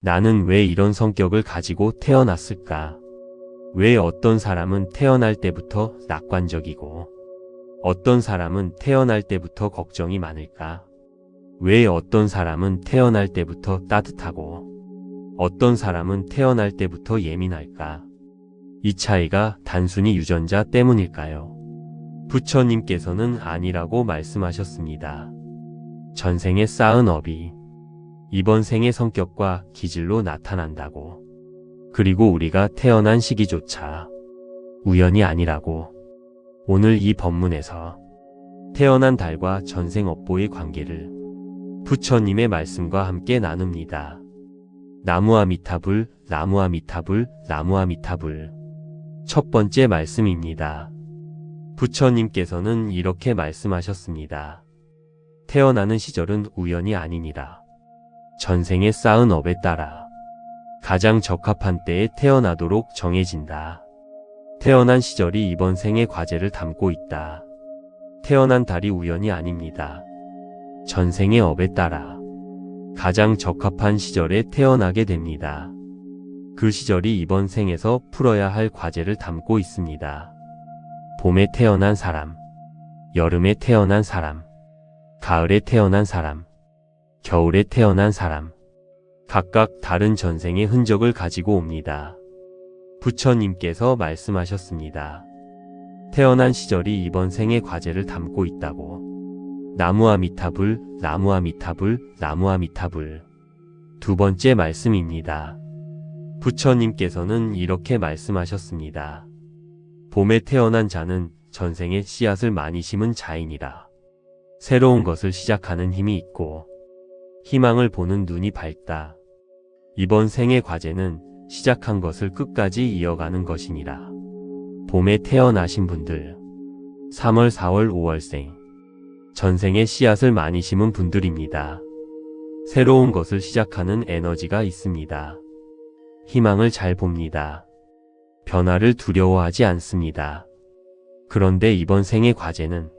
나는 왜 이런 성격을 가지고 태어났을까? 왜 어떤 사람은 태어날 때부터 낙관적이고 어떤 사람은 태어날 때부터 걱정이 많을까? 왜 어떤 사람은 태어날 때부터 따뜻하고 어떤 사람은 태어날 때부터 예민할까? 이 차이가 단순히 유전자 때문일까요? 부처님께서는 아니라고 말씀하셨습니다. 전생에 쌓은 업이 이번 생의 성격과 기질로 나타난다고. 그리고 우리가 태어난 시기조차 우연이 아니라고. 오늘 이 법문에서 태어난 달과 전생 업보의 관계를 부처님의 말씀과 함께 나눕니다. 나무아미타불, 나무아미타불, 나무아미타불. 첫 번째 말씀입니다. 부처님께서는 이렇게 말씀하셨습니다. 태어나는 시절은 우연이 아니니라. 전생에 쌓은 업에 따라 가장 적합한 때에 태어나도록 정해진다. 태어난 시절이 이번 생의 과제를 담고 있다. 태어난 달이 우연이 아닙니다. 전생의 업에 따라 가장 적합한 시절에 태어나게 됩니다. 그 시절이 이번 생에서 풀어야 할 과제를 담고 있습니다. 봄에 태어난 사람, 여름에 태어난 사람, 가을에 태어난 사람, 겨울에 태어난 사람, 각각 다른 전생의 흔적을 가지고 옵니다. 부처님께서 말씀하셨습니다. 태어난 시절이 이번 생의 과제를 담고 있다고. 나무아미타불, 나무아미타불, 나무아미타불. 두 번째 말씀입니다. 부처님께서는 이렇게 말씀하셨습니다. 봄에 태어난 자는 전생에 씨앗을 많이 심은 자이니라. 새로운 것을 시작하는 힘이 있고 희망을 보는 눈이 밝다. 이번 생의 과제는 시작한 것을 끝까지 이어가는 것이니라. 봄에 태어나신 분들, 3월, 4월, 5월생, 전생에 씨앗을 많이 심은 분들입니다. 새로운 것을 시작하는 에너지가 있습니다. 희망을 잘 봅니다. 변화를 두려워하지 않습니다. 그런데 이번 생의 과제는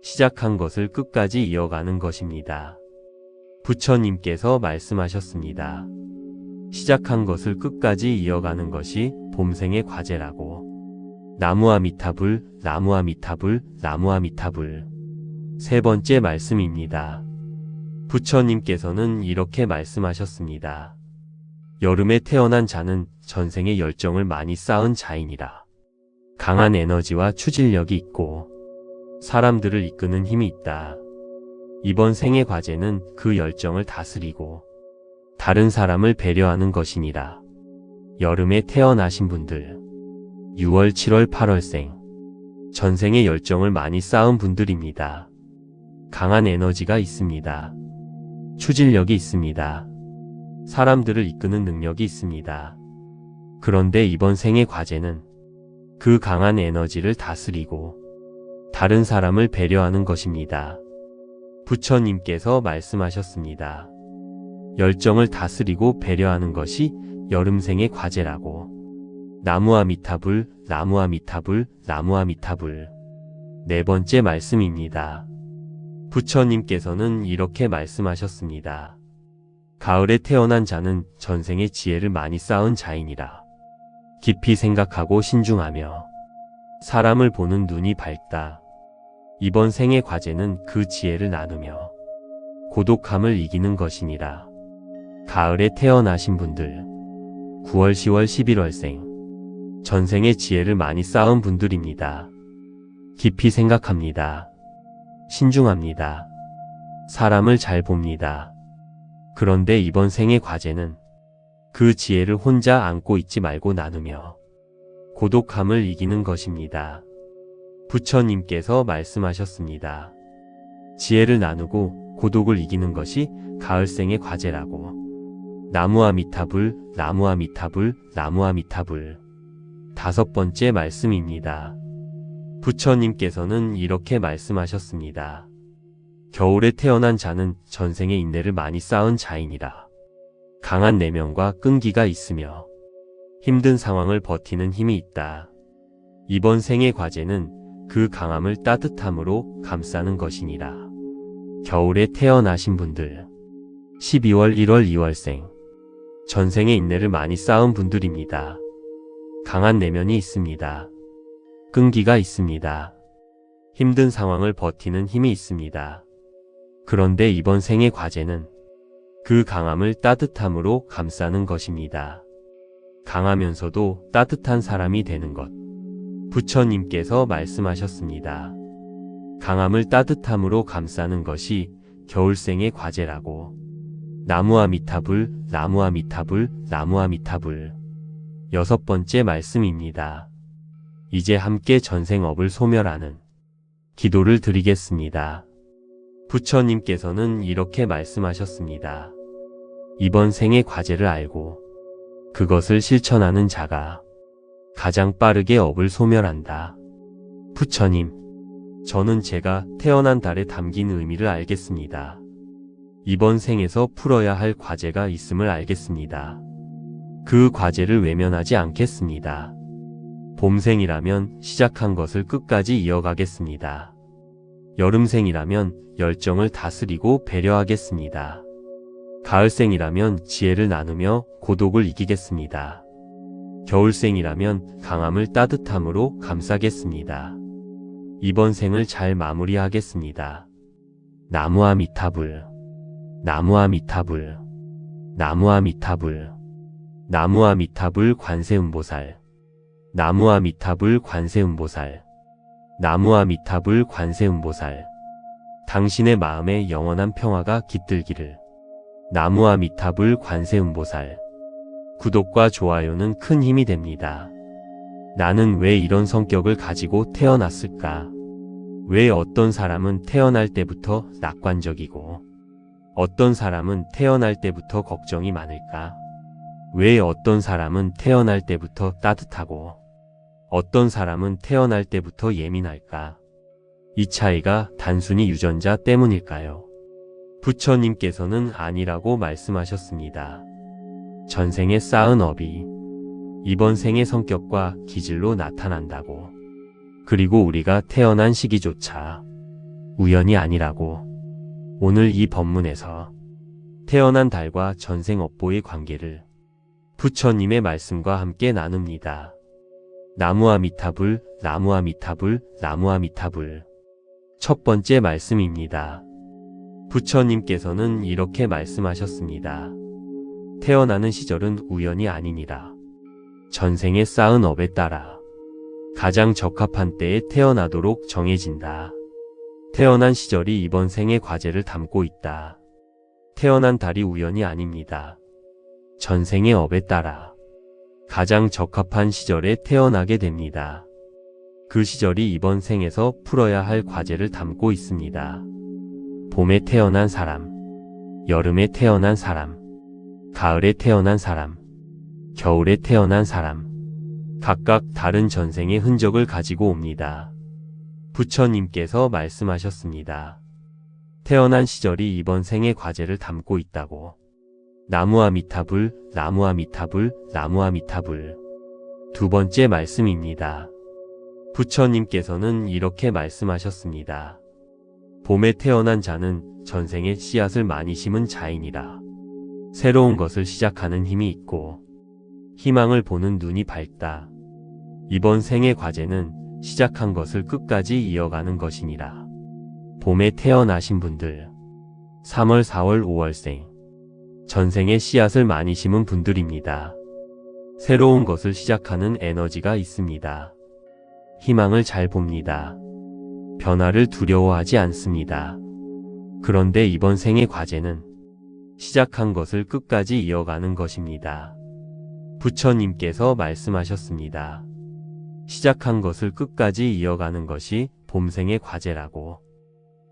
시작한 것을 끝까지 이어가는 것입니다. 부처님께서 말씀하셨습니다. 시작한 것을 끝까지 이어가는 것이 봄생의 과제라고. 나무아미타불, 나무아미타불, 나무아미타불. 세 번째 말씀입니다. 부처님께서는 이렇게 말씀하셨습니다. 여름에 태어난 자는 전생의 열정을 많이 쌓은 자이니라. 강한 에너지와 추진력이 있고 사람들을 이끄는 힘이 있다. 이번 생의 과제는 그 열정을 다스리고 다른 사람을 배려하는 것이니라. 여름에 태어나신 분들, 6월, 7월, 8월생, 전생의 열정을 많이 쌓은 분들입니다. 강한 에너지가 있습니다. 추진력이 있습니다. 사람들을 이끄는 능력이 있습니다. 그런데 이번 생의 과제는 그 강한 에너지를 다스리고 다른 사람을 배려하는 것입니다. 부처님께서 말씀하셨습니다. 열정을 다스리고 배려하는 것이 여름생의 과제라고. 나무아미타불, 나무아미타불, 나무아미타불. 네 번째 말씀입니다. 부처님께서는 이렇게 말씀하셨습니다. 가을에 태어난 자는 전생의 지혜를 많이 쌓은 자이니라. 깊이 생각하고 신중하며 사람을 보는 눈이 밝다. 이번 생의 과제는 그 지혜를 나누며 고독함을 이기는 것이니라. 가을에 태어나신 분들, 9월, 10월, 11월생, 전생의 지혜를 많이 쌓은 분들입니다. 깊이 생각합니다. 신중합니다. 사람을 잘 봅니다. 그런데 이번 생의 과제는 그 지혜를 혼자 안고 있지 말고 나누며 고독함을 이기는 것입니다. 부처님께서 말씀하셨습니다. 지혜를 나누고 고독을 이기는 것이 가을생의 과제라고. 나무아미타불, 나무아미타불, 나무아미타불. 다섯 번째 말씀입니다. 부처님께서는 이렇게 말씀하셨습니다. 겨울에 태어난 자는 전생의 인내를 많이 쌓은 자이니라. 강한 내면과 끈기가 있으며 힘든 상황을 버티는 힘이 있다. 이번 생의 과제는 그 강함을 따뜻함으로 감싸는 것이니라. 겨울에 태어나신 분들, 12월, 1월, 2월생, 전생에 인내를 많이 쌓은 분들입니다. 강한 내면이 있습니다. 끈기가 있습니다. 힘든 상황을 버티는 힘이 있습니다. 그런데 이번 생의 과제는 그 강함을 따뜻함으로 감싸는 것입니다. 강하면서도 따뜻한 사람이 되는 것. 부처님께서 말씀하셨습니다. 강함을 따뜻함으로 감싸는 것이 겨울생의 과제라고. 나무아미타불, 나무아미타불, 나무아미타불. 6번째 말씀입니다. 이제 함께 전생업을 소멸하는 기도를 드리겠습니다. 부처님께서는 이렇게 말씀하셨습니다. 이번 생의 과제를 알고 그것을 실천하는 자가 가장 빠르게 업을 소멸한다. 부처님, 저는 제가 태어난 달에 담긴 의미를 알겠습니다. 이번 생에서 풀어야 할 과제가 있음을 알겠습니다. 그 과제를 외면하지 않겠습니다. 봄생이라면 시작한 것을 끝까지 이어가겠습니다. 여름생이라면 열정을 다스리고 배려하겠습니다. 가을생이라면 지혜를 나누며 고독을 이기겠습니다. 겨울생이라면 강함을 따뜻함으로 감싸겠습니다. 이번 생을 잘 마무리하겠습니다. 나무아미타불, 나무아미타불, 나무아미타불, 나무아미타불 관세음보살, 나무아미타불 관세음보살, 나무아미타불 관세음보살. 당신의 마음에 영원한 평화가 깃들기를. 나무아미타불 관세음보살. 구독과 좋아요는 큰 힘이 됩니다. 나는 왜 이런 성격을 가지고 태어났을까? 왜 어떤 사람은 태어날 때부터 낙관적이고 어떤 사람은 태어날 때부터 걱정이 많을까? 왜 어떤 사람은 태어날 때부터 따뜻하고 어떤 사람은 태어날 때부터 예민할까? 이 차이가 단순히 유전자 때문일까요? 부처님께서는 아니라고 말씀하셨습니다. 전생에 쌓은 업이 이번 생의 성격과 기질로 나타난다고. 그리고 우리가 태어난 시기조차 우연이 아니라고. 오늘 이 법문에서 태어난 달과 전생 업보의 관계를 부처님의 말씀과 함께 나눕니다. 나무아미타불, 나무아미타불, 나무아미타불. 첫 번째 말씀입니다. 부처님께서는 이렇게 말씀하셨습니다. 태어나는 시절은 우연이 아니니라. 전생에 쌓은 업에 따라 가장 적합한 때에 태어나도록 정해진다. 태어난 시절이 이번 생의 과제를 담고 있다. 태어난 달이 우연이 아닙니다. 전생의 업에 따라 가장 적합한 시절에 태어나게 됩니다. 그 시절이 이번 생에서 풀어야 할 과제를 담고 있습니다. 봄에 태어난 사람, 여름에 태어난 사람, 가을에 태어난 사람, 겨울에 태어난 사람, 각각 다른 전생의 흔적을 가지고 옵니다. 부처님께서 말씀하셨습니다. 태어난 시절이 이번 생의 과제를 담고 있다고. 나무아미타불, 나무아미타불, 나무아미타불. 두 번째 말씀입니다. 부처님께서는 이렇게 말씀하셨습니다. 봄에 태어난 자는 전생에 씨앗을 많이 심은 자이니라. 새로운 것을 시작하는 힘이 있고 희망을 보는 눈이 밝다. 이번 생의 과제는 시작한 것을 끝까지 이어가는 것이니라. 봄에 태어나신 분들, 3월, 4월, 5월생, 전생에 씨앗을 많이 심은 분들입니다. 새로운 것을 시작하는 에너지가 있습니다. 희망을 잘 봅니다. 변화를 두려워하지 않습니다. 그런데 이번 생의 과제는 시작한 것을 끝까지 이어가는 것입니다. 부처님께서 말씀하셨습니다. 시작한 것을 끝까지 이어가는 것이 봄생의 과제라고.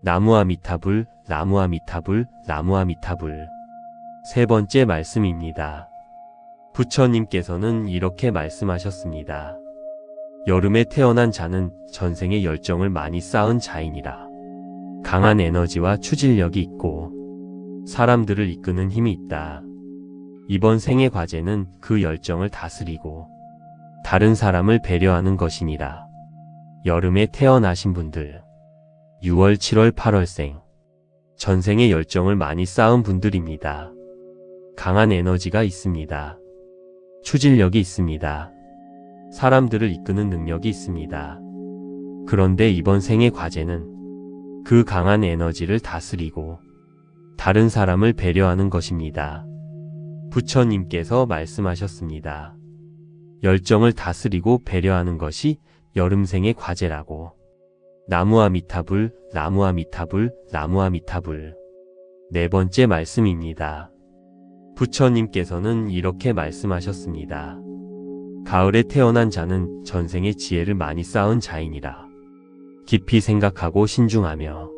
나무아미타불, 나무아미타불, 나무아미타불. 세 번째 말씀입니다. 부처님께서는 이렇게 말씀하셨습니다. 여름에 태어난 자는 전생의 열정을 많이 쌓은 자이니라. 강한 에너지와 추진력이 있고 사람들을 이끄는 힘이 있다. 이번 생의 과제는 그 열정을 다스리고 다른 사람을 배려하는 것이니라. 여름에 태어나신 분들, 6월, 7월, 8월생, 전생의 열정을 많이 쌓은 분들입니다. 강한 에너지가 있습니다. 추진력이 있습니다. 사람들을 이끄는 능력이 있습니다. 그런데 이번 생의 과제는 그 강한 에너지를 다스리고 다른 사람을 배려하는 것입니다. 부처님께서 말씀하셨습니다. 열정을 다스리고 배려하는 것이 여름생의 과제라고. 나무아미타불, 나무아미타불, 나무아미타불. 네 번째 말씀입니다. 부처님께서는 이렇게 말씀하셨습니다. 가을에 태어난 자는 전생의 지혜를 많이 쌓은 자이니라. 깊이 생각하고 신중하며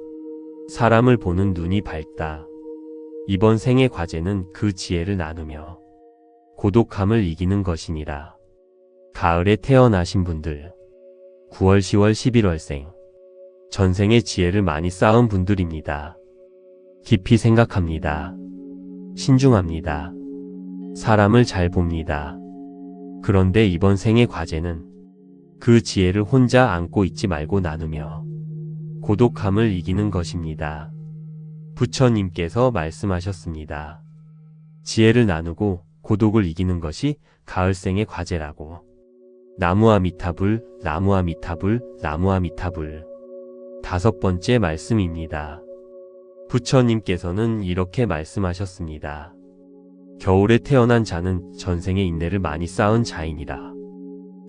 사람을 보는 눈이 밝다. 이번 생의 과제는 그 지혜를 나누며 고독함을 이기는 것이니라. 가을에 태어나신 분들, 9월, 10월, 11월생, 전생의 지혜를 많이 쌓은 분들입니다. 깊이 생각합니다. 신중합니다. 사람을 잘 봅니다. 그런데 이번 생의 과제는 그 지혜를 혼자 안고 있지 말고 나누며 고독함을 이기는 것입니다. 부처님께서 말씀하셨습니다. 지혜를 나누고 고독을 이기는 것이 가을생의 과제라고. 나무아미타불, 나무아미타불, 나무아미타불. 다섯 번째 말씀입니다. 부처님께서는 이렇게 말씀하셨습니다. 겨울에 태어난 자는 전생의 인내를 많이 쌓은 자이니라.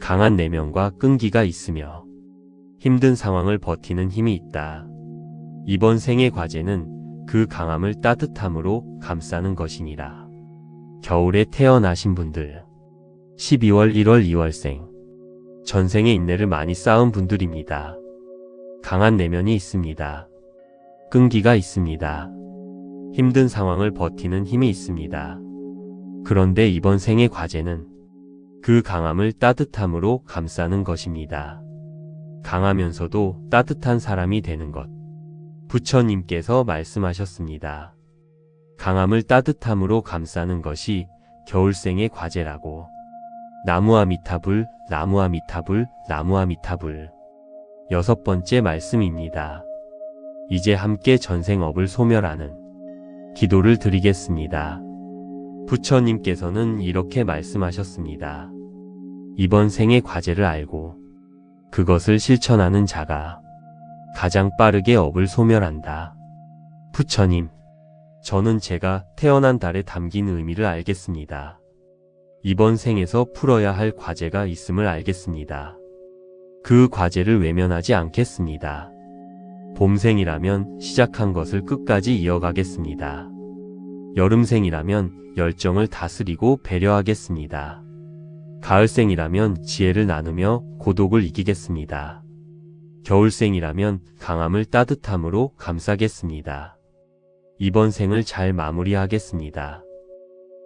강한 내면과 끈기가 있으며 힘든 상황을 버티는 힘이 있다. 이번 생의 과제는 그 강함을 따뜻함으로 감싸는 것이니라. 겨울에 태어나신 분들, 12월, 1월, 2월생, 전생의 인내를 많이 쌓은 분들입니다. 강한 내면이 있습니다. 끈기가 있습니다. 힘든 상황을 버티는 힘이 있습니다. 그런데 이번 생의 과제는 그 강함을 따뜻함으로 감싸는 것입니다. 강하면서도 따뜻한 사람이 되는 것. 부처님께서 말씀하셨습니다. 강함을 따뜻함으로 감싸는 것이 겨울생의 과제라고. 나무아미타불, 나무아미타불, 나무아미타불. 여섯 번째 말씀입니다. 이제 함께 전생업을 소멸하는 기도를 드리겠습니다. 부처님께서는 이렇게 말씀하셨습니다. 이번 생의 과제를 알고 그것을 실천하는 자가 가장 빠르게 업을 소멸한다. 부처님, 저는 제가 태어난 달에 담긴 의미를 알겠습니다. 이번 생에서 풀어야 할 과제가 있음을 알겠습니다. 그 과제를 외면하지 않겠습니다. 봄생이라면 시작한 것을 끝까지 이어가겠습니다. 여름생이라면 열정을 다스리고 배려하겠습니다. 가을생이라면 지혜를 나누며 고독을 이기겠습니다. 겨울생이라면 강함을 따뜻함으로 감싸겠습니다. 이번 생을 잘 마무리하겠습니다.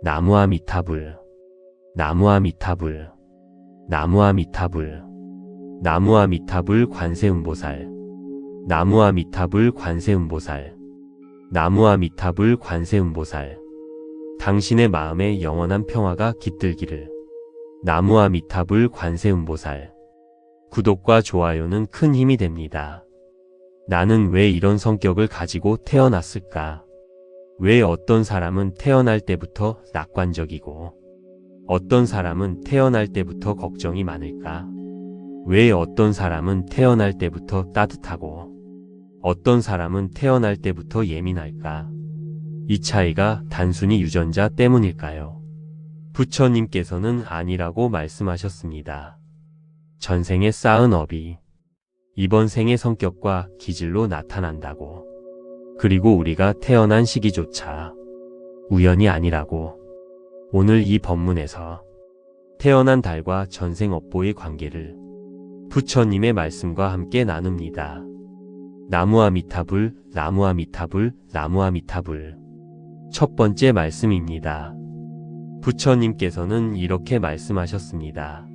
나무아미타불, 나무아미타불, 나무아미타불, 나무아미타불 관세음보살, 나무아미타불 관세음보살, 나무아미타불 관세음보살. 당신의 마음에 영원한 평화가 깃들기를. 나무아미타불 관세음보살. 구독과 좋아요는 큰 힘이 됩니다. 나는 왜 이런 성격을 가지고 태어났을까? 왜 어떤 사람은 태어날 때부터 낙관적이고 어떤 사람은 태어날 때부터 걱정이 많을까? 왜 어떤 사람은 태어날 때부터 따뜻하고 어떤 사람은 태어날 때부터 예민할까? 이 차이가 단순히 유전자 때문일까요? 부처님께서는 아니라고 말씀하셨습니다. 전생에 쌓은 업이 이번 생의 성격과 기질로 나타난다고. 그리고 우리가 태어난 시기조차 우연이 아니라고. 오늘 이 법문에서 태어난 달과 전생 업보의 관계를 부처님의 말씀과 함께 나눕니다. 나무아미타불, 나무아미타불, 나무아미타불. 첫 번째 말씀입니다. 부처님께서는 이렇게 말씀하셨습니다.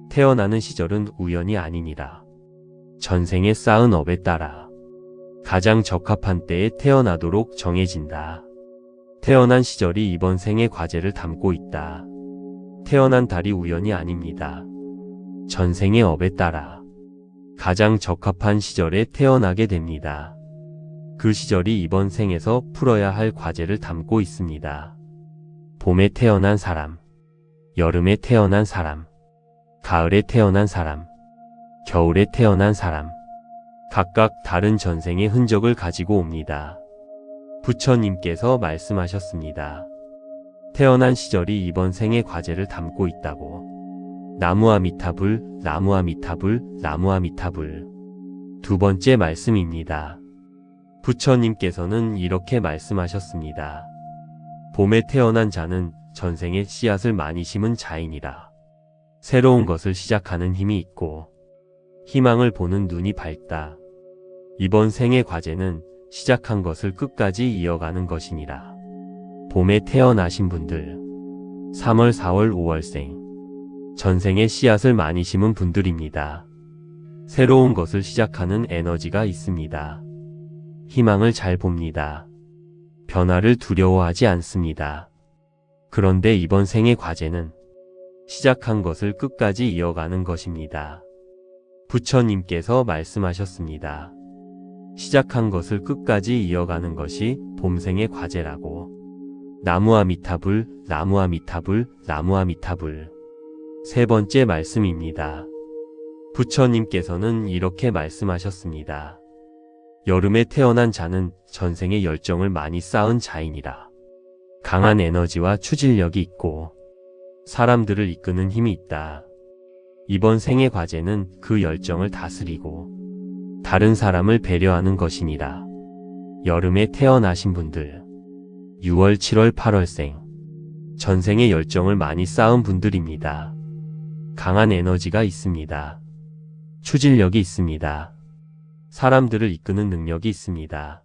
태어나는 시절은 우연이 아니니라. 전생에 쌓은 업에 따라 가장 적합한 때에 태어나도록 정해진다. 태어난 시절이 이번 생의 과제를 담고 있다. 태어난 달이 우연이 아닙니다. 전생의 업에 따라 가장 적합한 시절에 태어나게 됩니다. 그 시절이 이번 생에서 풀어야 할 과제를 담고 있습니다. 봄에 태어난 사람, 여름에 태어난 사람, 가을에 태어난 사람, 겨울에 태어난 사람, 각각 다른 전생의 흔적을 가지고 옵니다. 부처님께서 말씀하셨습니다. 태어난 시절이 이번 생의 과제를 담고 있다고. 나무아미타불, 나무아미타불, 나무아미타불. 두 번째 말씀입니다. 부처님께서는 이렇게 말씀하셨습니다. 봄에 태어난 자는 전생에 씨앗을 많이 심은 자이니라. 새로운 것을 시작하는 힘이 있고 희망을 보는 눈이 밝다. 이번 생의 과제는 시작한 것을 끝까지 이어가는 것이니라. 봄에 태어나신 분들, 3월, 4월, 5월생, 전생에 씨앗을 많이 심은 분들입니다. 새로운 것을 시작하는 에너지가 있습니다. 희망을 잘 봅니다. 변화를 두려워하지 않습니다. 그런데 이번 생의 과제는 시작한 것을 끝까지 이어가는 것입니다. 부처님께서 말씀하셨습니다. 시작한 것을 끝까지 이어가는 것이 봄생의 과제라고. 나무아미타불, 나무아미타불, 나무아미타불. 세 번째 말씀입니다. 부처님께서는 이렇게 말씀하셨습니다. 여름에 태어난 자는 전생의 열정을 많이 쌓은 자이니라. 강한 에너지와 추진력이 있고 사람들을 이끄는 힘이 있다. 이번 생의 과제는 그 열정을 다스리고 다른 사람을 배려하는 것이니라. 여름에 태어나신 분들, 6월, 7월, 8월생, 전생의 열정을 많이 쌓은 분들입니다. 강한 에너지가 있습니다. 추진력이 있습니다. 사람들을 이끄는 능력이 있습니다.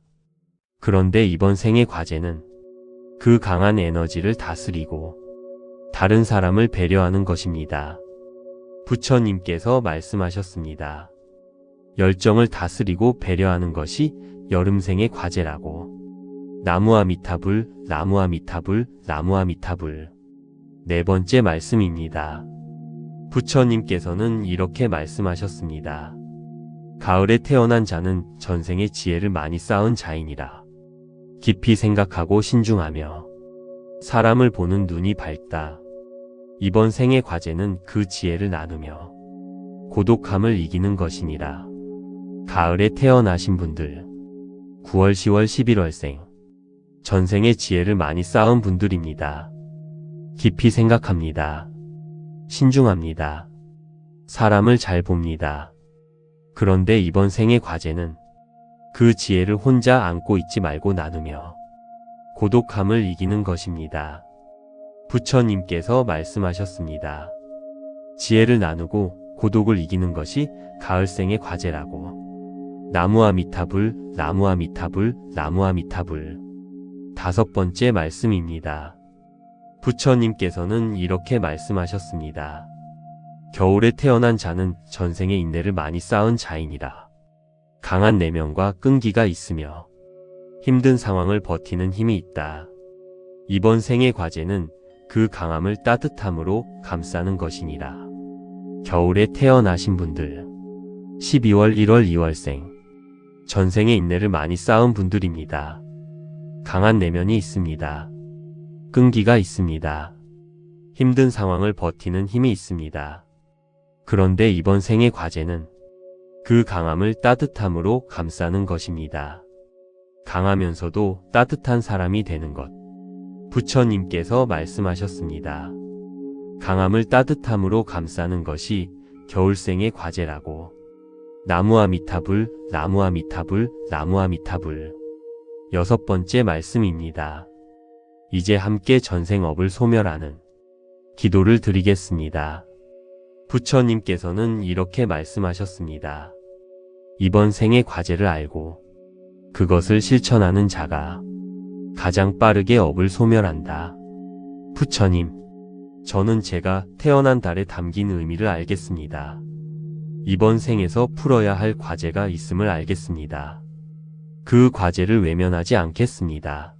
그런데 이번 생의 과제는 그 강한 에너지를 다스리고 다른 사람을 배려하는 것입니다. 부처님께서 말씀하셨습니다. 열정을 다스리고 배려하는 것이 여름생의 과제라고. 나무아미타불, 나무아미타불, 나무아미타불. 네 번째 말씀입니다. 부처님께서는 이렇게 말씀하셨습니다. 가을에 태어난 자는 전생의 지혜를 많이 쌓은 자이니라. 깊이 생각하고 신중하며 사람을 보는 눈이 밝다. 이번 생의 과제는 그 지혜를 나누며 고독함을 이기는 것이니라. 가을에 태어나신 분들, 9월, 10월, 11월생, 전생의 지혜를 많이 쌓은 분들입니다. 깊이 생각합니다. 신중합니다. 사람을 잘 봅니다. 그런데 이번 생의 과제는 그 지혜를 혼자 안고 있지 말고 나누며 고독함을 이기는 것입니다. 부처님께서 말씀하셨습니다. 지혜를 나누고 고독을 이기는 것이 가을생의 과제라고. 나무아미타불, 나무아미타불, 나무아미타불. 다섯 번째 말씀입니다. 부처님께서는 이렇게 말씀하셨습니다. 겨울에 태어난 자는 전생의 인내를 많이 쌓은 자이니라. 강한 내면과 끈기가 있으며 힘든 상황을 버티는 힘이 있다. 이번 생의 과제는 그 강함을 따뜻함으로 감싸는 것이니라. 겨울에 태어나신 분들, 12월, 1월, 2월생, 전생의 인내를 많이 쌓은 분들입니다. 강한 내면이 있습니다. 끈기가 있습니다. 힘든 상황을 버티는 힘이 있습니다. 그런데 이번 생의 과제는 그 강함을 따뜻함으로 감싸는 것입니다. 강하면서도 따뜻한 사람이 되는 것. 부처님께서 말씀하셨습니다. 강함을 따뜻함으로 감싸는 것이 겨울생의 과제라고. 나무아미타불, 나무아미타불, 나무아미타불. 여섯 번째 말씀입니다. 이제 함께 전생업을 소멸하는 기도를 드리겠습니다. 부처님께서는 이렇게 말씀하셨습니다. 이번 생의 과제를 알고 그것을 실천하는 자가 가장 빠르게 업을 소멸한다. 부처님, 저는 제가 태어난 달에 담긴 의미를 알겠습니다. 이번 생에서 풀어야 할 과제가 있음을 알겠습니다. 그 과제를 외면하지 않겠습니다.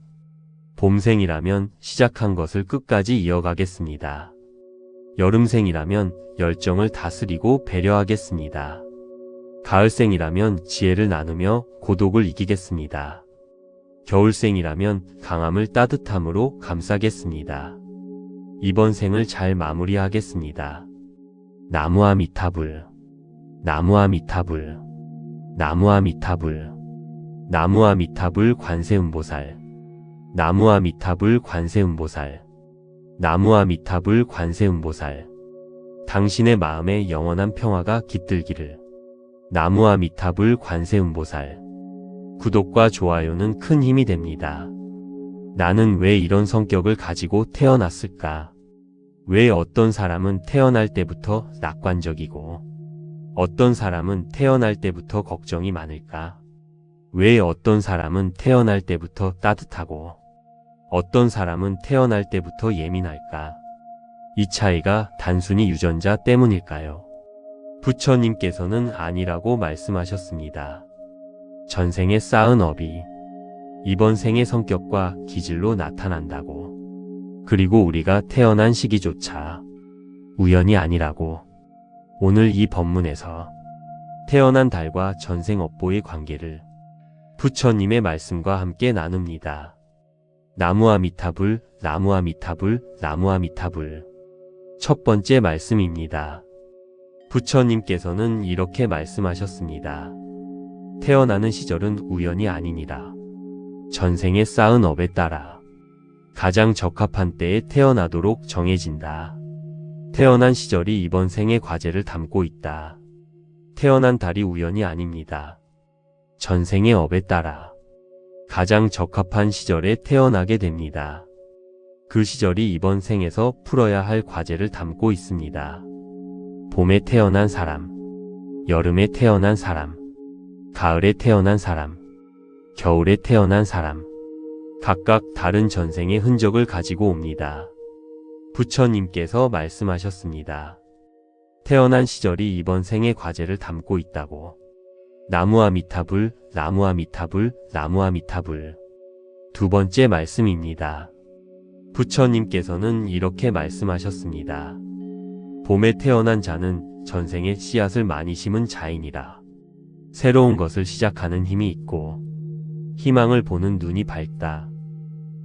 봄생이라면 시작한 것을 끝까지 이어가겠습니다. 여름생이라면 열정을 다스리고 배려하겠습니다. 가을생이라면 지혜를 나누며 고독을 이기겠습니다. 겨울생이라면 강함을 따뜻함으로 감싸겠습니다. 이번 생을 잘 마무리하겠습니다. 나무아미타불, 나무아미타불, 나무아미타불, 나무아미타불 관세음보살, 나무아미타불 관세음보살, 나무아미타불 관세음보살. 당신의 마음에 영원한 평화가 깃들기를. 나무아미타불 관세음보살. 구독과 좋아요는 큰 힘이 됩니다. 나는 왜 이런 성격을 가지고 태어났을까? 왜 어떤 사람은 태어날 때부터 낙관적이고 어떤 사람은 태어날 때부터 걱정이 많을까? 왜 어떤 사람은 태어날 때부터 따뜻하고 어떤 사람은 태어날 때부터 예민할까? 이 차이가 단순히 유전자 때문일까요? 부처님께서는 아니라고 말씀하셨습니다. 전생에 쌓은 업이 이번 생의 성격과 기질로 나타난다고. 그리고 우리가 태어난 시기조차 우연이 아니라고. 오늘 이 법문에서 태어난 달과 전생 업보의 관계를 부처님의 말씀과 함께 나눕니다. 나무아미타불, 나무아미타불, 나무아미타불. 첫 번째 말씀입니다. 부처님께서는 이렇게 말씀하셨습니다. 태어나는 시절은 우연이 아니니라. 전생에 쌓은 업에 따라 가장 적합한 때에 태어나도록 정해진다. 태어난 시절이 이번 생의 과제를 담고 있다. 태어난 달이 우연이 아닙니다. 전생의 업에 따라 가장 적합한 시절에 태어나게 됩니다. 그 시절이 이번 생에서 풀어야 할 과제를 담고 있습니다. 봄에 태어난 사람, 여름에 태어난 사람, 가을에 태어난 사람, 겨울에 태어난 사람, 각각 다른 전생의 흔적을 가지고 옵니다. 부처님께서 말씀하셨습니다. 태어난 시절이 이번 생의 과제를 담고 있다고. 나무아미타불, 나무아미타불, 나무아미타불. 두 번째 말씀입니다. 부처님께서는 이렇게 말씀하셨습니다. 봄에 태어난 자는 전생에 씨앗을 많이 심은 자이니라. 새로운 것을 시작하는 힘이 있고 희망을 보는 눈이 밝다.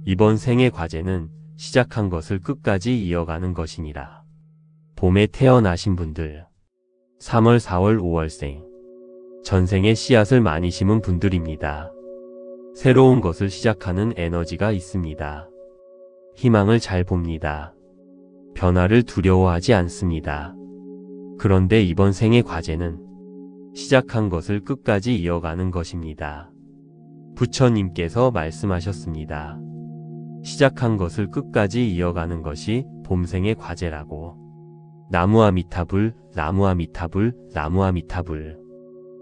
이번 생의 과제는 시작한 것을 끝까지 이어가는 것이니라. 봄에 태어나신 분들, 3월, 4월, 5월생, 전생에 씨앗을 많이 심은 분들입니다. 새로운 것을 시작하는 에너지가 있습니다. 희망을 잘 봅니다. 변화를 두려워하지 않습니다. 그런데 이번 생의 과제는 시작한 것을 끝까지 이어가는 것입니다. 부처님께서 말씀하셨습니다. 시작한 것을 끝까지 이어가는 것이 봄생의 과제라고. 나무아미타불, 나무아미타불, 나무아미타불.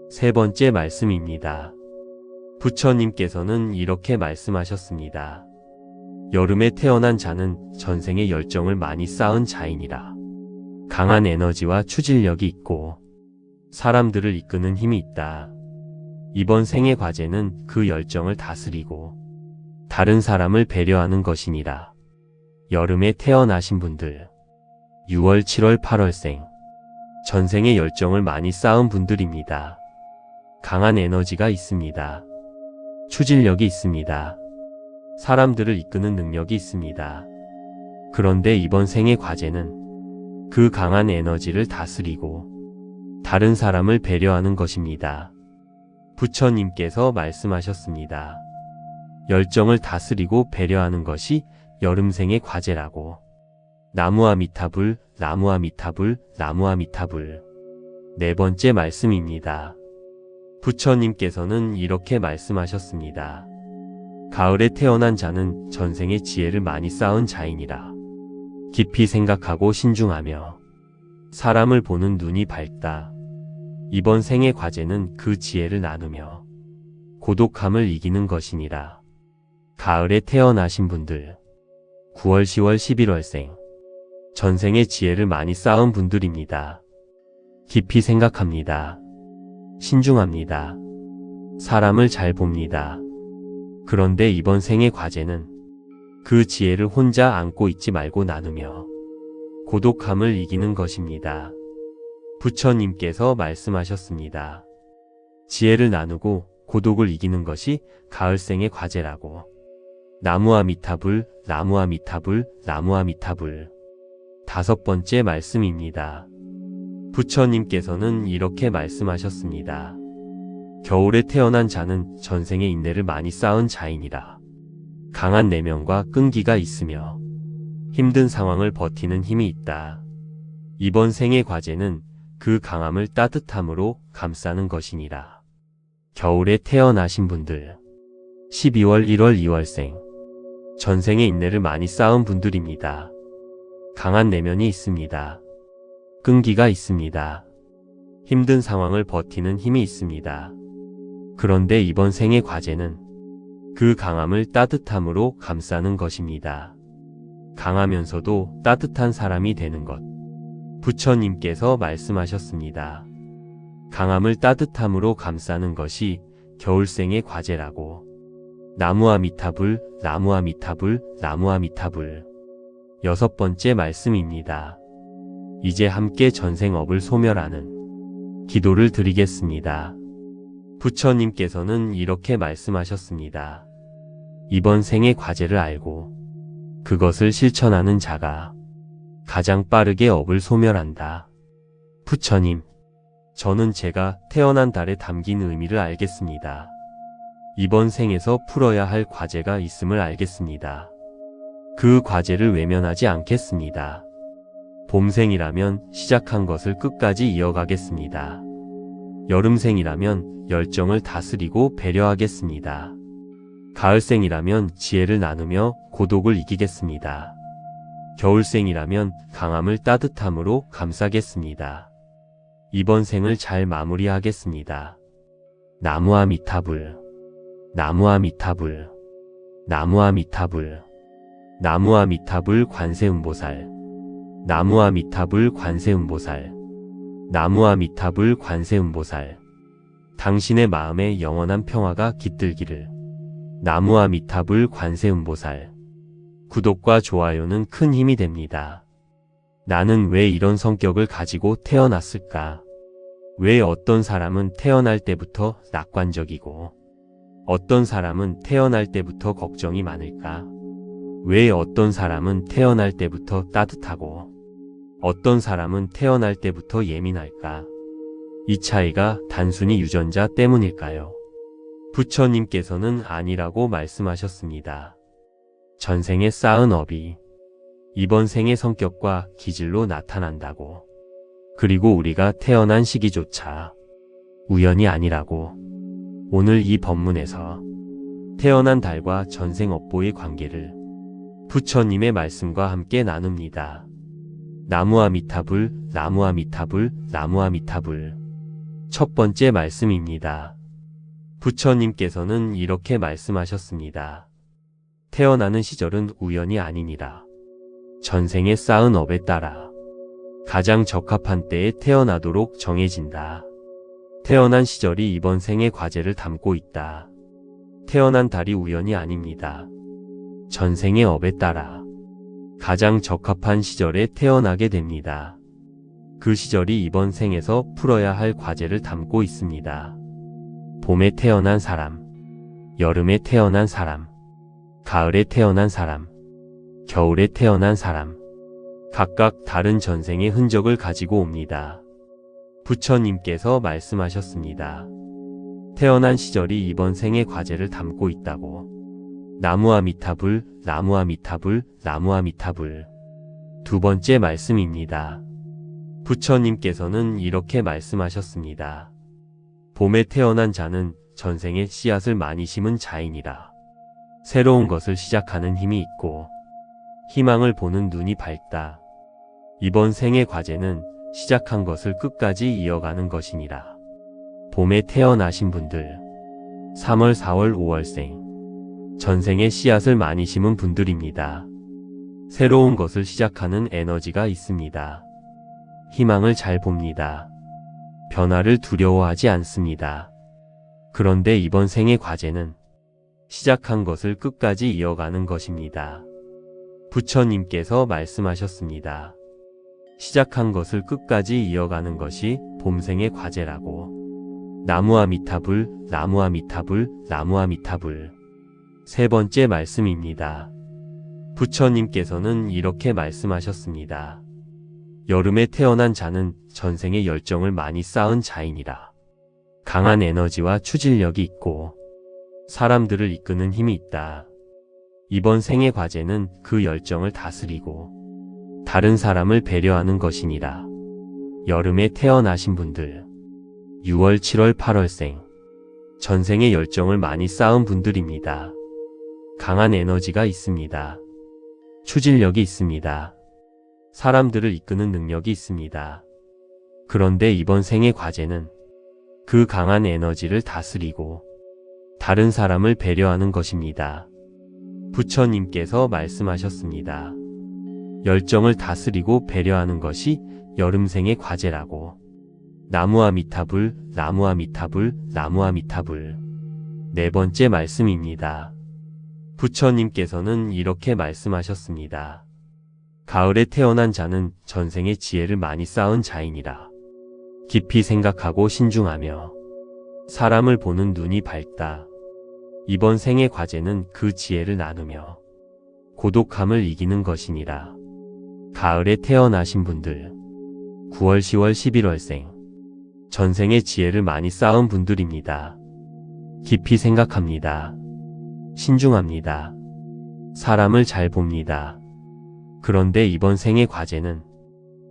세 번째 말씀입니다. 부처님께서는 이렇게 말씀하셨습니다. 여름에 태어난 자는 전생의 열정을 많이 쌓은 자이니라. 강한 에너지와 추진력이 있고 사람들을 이끄는 힘이 있다. 이번 생의 과제는 그 열정을 다스리고 다른 사람을 배려하는 것이니라. 여름에 태어나신 분들, 6월, 7월, 8월생, 전생의 열정을 많이 쌓은 분들입니다. 강한 에너지가 있습니다. 추진력이 있습니다. 사람들을 이끄는 능력이 있습니다. 그런데 이번 생의 과제는 그 강한 에너지를 다스리고 다른 사람을 배려하는 것입니다. 부처님께서 말씀하셨습니다. 열정을 다스리고 배려하는 것이 여름생의 과제라고. 나무아미타불, 나무아미타불, 나무아미타불. 네 번째 말씀입니다. 부처님께서는 이렇게 말씀하셨습니다. 가을에 태어난 자는 전생의 지혜를 많이 쌓은 자이니라. 깊이 생각하고 신중하며 사람을 보는 눈이 밝다. 이번 생의 과제는 그 지혜를 나누며 고독함을 이기는 것이니라. 가을에 태어나신 분들, 9월, 10월, 11월생, 전생의 지혜를 많이 쌓은 분들입니다. 깊이 생각합니다. 신중합니다. 사람을 잘 봅니다. 그런데 이번 생의 과제는 그 지혜를 혼자 안고 있지 말고 나누며 고독함을 이기는 것입니다. 부처님께서 말씀하셨습니다. 지혜를 나누고 고독을 이기는 것이 가을생의 과제라고. 나무아미타불, 나무아미타불, 나무아미타불. 5번째 말씀입니다. 부처님께서는 이렇게 말씀하셨습니다. 겨울에 태어난 자는 전생의 인내를 많이 쌓은 자이니라. 강한 내면과 끈기가 있으며 힘든 상황을 버티는 힘이 있다. 이번 생의 과제는 그 강함을 따뜻함으로 감싸는 것이니라. 겨울에 태어나신 분들, 12월, 1월, 2월생, 전생의 인내를 많이 쌓은 분들입니다. 강한 내면이 있습니다. 끈기가 있습니다. 힘든 상황을 버티는 힘이 있습니다. 그런데 이번 생의 과제는 그 강함을 따뜻함으로 감싸는 것입니다. 강하면서도 따뜻한 사람이 되는 것. 부처님께서 말씀하셨습니다. 강함을 따뜻함으로 감싸는 것이 겨울생의 과제라고. 나무아미타불, 나무아미타불, 나무아미타불. 6번째 말씀입니다. 이제 함께 전생업을 소멸하는 기도를 드리겠습니다. 부처님께서는 이렇게 말씀하셨습니다. 이번 생의 과제를 알고 그것을 실천하는 자가 가장 빠르게 업을 소멸한다. 부처님, 저는 제가 태어난 달에 담긴 의미를 알겠습니다. 이번 생에서 풀어야 할 과제가 있음을 알겠습니다. 그 과제를 외면하지 않겠습니다. 봄생이라면 시작한 것을 끝까지 이어가겠습니다. 여름생이라면 열정을 다스리고 배려하겠습니다. 가을생이라면 지혜를 나누며 고독을 이기겠습니다. 겨울생이라면 강함을 따뜻함으로 감싸겠습니다. 이번 생을 잘 마무리하겠습니다. 나무아미타불, 나무아미타불, 나무아미타불, 나무아미타불 관세음보살, 나무아미타불 관세음보살, 나무아미타불 관세음보살. 당신의 마음에 영원한 평화가 깃들기를. 나무아미타불 관세음보살. 구독과 좋아요는 큰 힘이 됩니다. 나는 왜 이런 성격을 가지고 태어났을까? 왜 어떤 사람은 태어날 때부터 낙관적이고 어떤 사람은 태어날 때부터 걱정이 많을까? 왜 어떤 사람은 태어날 때부터 따뜻하고 어떤 사람은 태어날 때부터 예민할까? 이 차이가 단순히 유전자 때문일까요? 부처님께서는 아니라고 말씀하셨습니다. 전생에 쌓은 업이 이번 생의 성격과 기질로 나타난다고. 그리고 우리가 태어난 시기조차 우연이 아니라고. 오늘 이 법문에서 태어난 달과 전생 업보의 관계를 부처님의 말씀과 함께 나눕니다. 나무아미타불, 나무아미타불, 나무아미타불. 첫 번째 말씀입니다. 부처님께서는 이렇게 말씀하셨습니다. 태어나는 시절은 우연이 아니니라. 전생에 쌓은 업에 따라 가장 적합한 때에 태어나도록 정해진다. 태어난 시절이 이번 생의 과제를 담고 있다. 태어난 달이 우연이 아닙니다. 전생의 업에 따라 가장 적합한 시절에 태어나게 됩니다. 그 시절이 이번 생에서 풀어야 할 과제를 담고 있습니다. 봄에 태어난 사람, 여름에 태어난 사람, 가을에 태어난 사람, 겨울에 태어난 사람, 각각 다른 전생의 흔적을 가지고 옵니다. 부처님께서 말씀하셨습니다. 태어난 시절이 이번 생의 과제를 담고 있다고. 나무아미타불, 나무아미타불, 나무아미타불. 두 번째 말씀입니다. 부처님께서는 이렇게 말씀하셨습니다. 봄에 태어난 자는 전생에 씨앗을 많이 심은 자이니라. 새로운 것을 시작하는 힘이 있고 희망을 보는 눈이 밝다. 이번 생의 과제는 시작한 것을 끝까지 이어가는 것이니라. 봄에 태어나신 분들, 3월, 4월, 5월생, 전생에 씨앗을 많이 심은 분들입니다. 새로운 것을 시작하는 에너지가 있습니다. 희망을 잘 봅니다. 변화를 두려워하지 않습니다. 그런데 이번 생의 과제는 시작한 것을 끝까지 이어가는 것입니다. 부처님께서 말씀하셨습니다. 시작한 것을 끝까지 이어가는 것이 봄생의 과제라고. 나무아미타불, 나무아미타불, 나무아미타불. 세 번째 말씀입니다. 부처님께서는 이렇게 말씀하셨습니다. 여름에 태어난 자는 전생에 열정을 많이 쌓은 자이니라. 강한 에너지와 추진력이 있고 사람들을 이끄는 힘이 있다. 이번 생의 과제는 그 열정을 다스리고 다른 사람을 배려하는 것이니라. 여름에 태어나신 분들, 6월, 7월, 8월생, 전생에 열정을 많이 쌓은 분들입니다. 강한 에너지가 있습니다. 추진력이 있습니다. 사람들을 이끄는 능력이 있습니다. 그런데 이번 생의 과제는 그 강한 에너지를 다스리고 다른 사람을 배려하는 것입니다. 부처님께서 말씀하셨습니다. 열정을 다스리고 배려하는 것이 여름생의 과제라고. 나무아미타불, 나무아미타불, 나무아미타불. 네 번째 말씀입니다. 부처님께서는 이렇게 말씀하셨습니다. 가을에 태어난 자는 전생의 지혜를 많이 쌓은 자이니라. 깊이 생각하고 신중하며 사람을 보는 눈이 밝다. 이번 생의 과제는 그 지혜를 나누며 고독함을 이기는 것이니라. 가을에 태어나신 분들, 9월, 10월, 11월생, 전생의 지혜를 많이 쌓은 분들입니다. 깊이 생각합니다. 신중합니다. 사람을 잘 봅니다. 그런데 이번 생의 과제는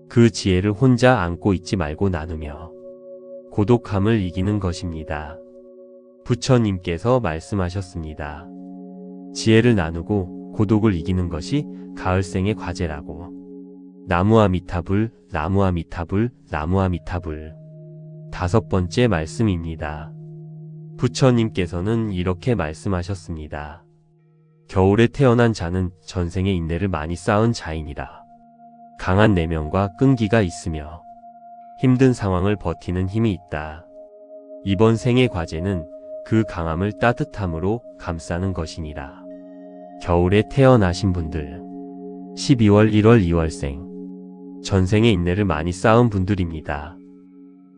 그 지혜를 혼자 안고 있지 말고 나누며 고독함을 이기는 것입니다. 부처님께서 말씀하셨습니다. 지혜를 나누고 고독을 이기는 것이 가을생의 과제라고. 나무아미타불, 나무아미타불, 나무아미타불. 다섯 번째 말씀입니다. 부처님께서는 이렇게 말씀하셨습니다. 겨울에 태어난 자는 전생의 인내를 많이 쌓은 자이니라. 강한 내면과 끈기가 있으며 힘든 상황을 버티는 힘이 있다. 이번 생의 과제는 그 강함을 따뜻함으로 감싸는 것이니라. 겨울에 태어나신 분들, 12월, 1월, 2월생, 전생의 인내를 많이 쌓은 분들입니다.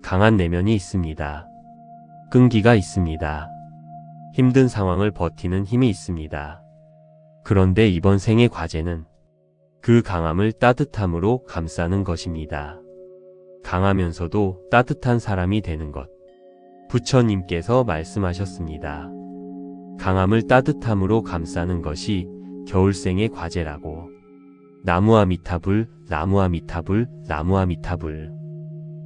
강한 내면이 있습니다. 끈기가 있습니다. 힘든 상황을 버티는 힘이 있습니다. 그런데 이번 생의 과제는 그 강함을 따뜻함으로 감싸는 것입니다. 강하면서도 따뜻한 사람이 되는 것. 부처님께서 말씀하셨습니다. 강함을 따뜻함으로 감싸는 것이 겨울생의 과제라고. 나무아미타불, 나무아미타불, 나무아미타불.